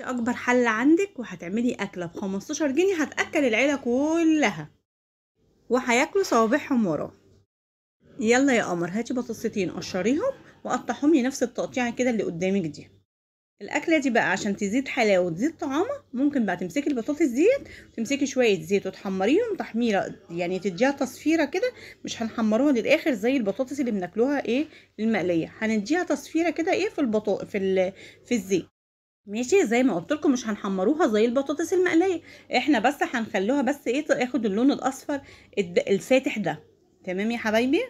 اكبر حله عندك وهتعملي اكله ب 15 جنيه هتاكل العيله كلها وهياكلوا صوابعهم وراه. يلا يا قمر هاتي بطاطستين قشريهم وقطعهم لي نفس التقطيعه كده اللي قدامك دي. الاكله دي بقى عشان تزيد حلاوه وتزيد طعامه ممكن بقى تمسكي البطاطس ديت وتمسكي شويه زيت وتحمريهم تحميره، يعني تديها تصفيره كده. مش هنحمروها للاخر زي البطاطس اللي بناكلوها ايه المقليه، هنديها تصفيره كده ايه في الزيت. ماشي زي ما قلت لكم مش هنحمروها زي البطاطس المقليه، احنا بس هنخلوها بس ايه تاخد اللون الاصفر الفاتح ده. تمام يا حبايبي.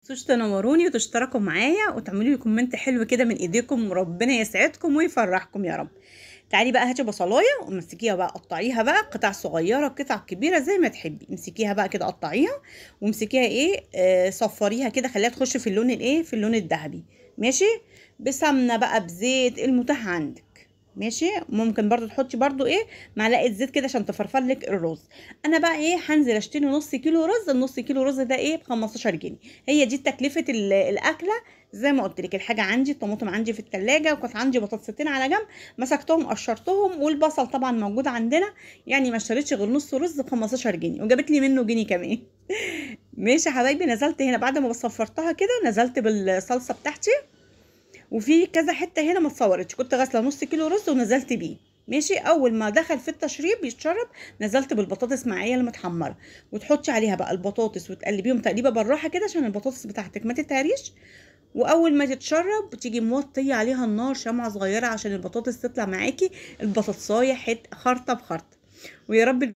متنسوش تنوروني وتشتركوا معايا وتعملوا لي كومنت حلو كده من ايديكم، وربنا يسعدكم ويفرحكم يا رب. تعالي بقى هاتي بصلايه ومسكيها بقى قطعيها بقى قطع صغيره قطع كبيره زي ما تحبي، امسكيها بقى كده قطعيها وامسكيها ايه صفريها كده خليها تخش في اللون الايه في اللون الذهبي. ماشي. بسمنه بقى بزيت المتاح عندك. ماشي. ممكن برضو تحطي برضو ايه معلقه زيت كده عشان تفرفر لك الرز. انا بقى ايه هنزل اشتري نص كيلو رز، النص كيلو رز ده ايه ب 15 جنيه. هي دي تكلفه الاكله. زي ما قلت لك الحاجه عندي الطماطم عندي في التلاجة وكانت عندي بطاطستين على جنب مسكتهم قشرتهم، والبصل طبعا موجود عندنا. يعني ما اشتريتش غير نص رز ب 15 جنيه وجابت لي منه جنيه كمان. ماشي يا حبايبي. نزلت هنا بعد ما صفرتها كده نزلت بالصلصه بتاعتي، وفي كذا حته هنا ما اتصورتش كنت غاسله نص كيلو رز ونزلت بيه. ماشي. اول ما دخل في التشريب يتشرب نزلت بالبطاطس معايا المتحمره، وتحطي عليها بقى البطاطس وتقلبيهم تقليبه بالراحه كده عشان البطاطس بتاعتك ما تتهريش. واول ما تتشرب تيجي موطيه عليها النار شمعه صغيره عشان البطاطس تطلع معاكي البطاطسايه خرطه بخرطه. ويا رب